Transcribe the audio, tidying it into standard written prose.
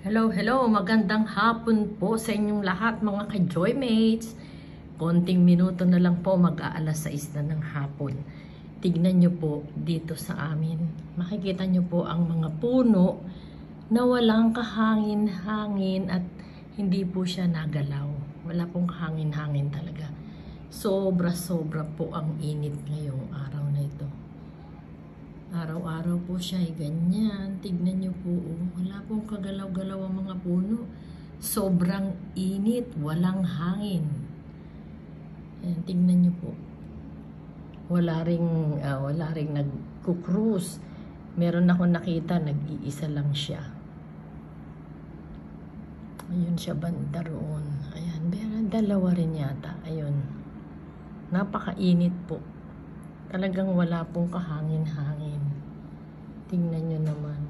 Hello, hello! Magandang hapon po sa inyong lahat mga ka-joymates. Konting minuto na lang po, mag-aalas 6 na ng hapon. Tignan nyo po dito sa amin. Makikita nyo po ang mga puno na walang kahangin-hangin at hindi po siya nagalaw. Wala pong hangin-hangin talaga. Sobra-sobra po ang init ngayong araw na ito. Araw-araw po siya ay ganyan. Tignan nyo po, wala pong kagalaw-galaw ang mga puno. Sobrang init, walang hangin. Ayan, tignan nyo po. Wala ring nagkukrus. Meron ako nakita, nag-iisa lang siya. Ayun siya banda roon. Ayan, meron dalawa rin yata. Ayun. Napakainit po. Talagang wala pong kahangin-hangin. Tingnan nyo naman.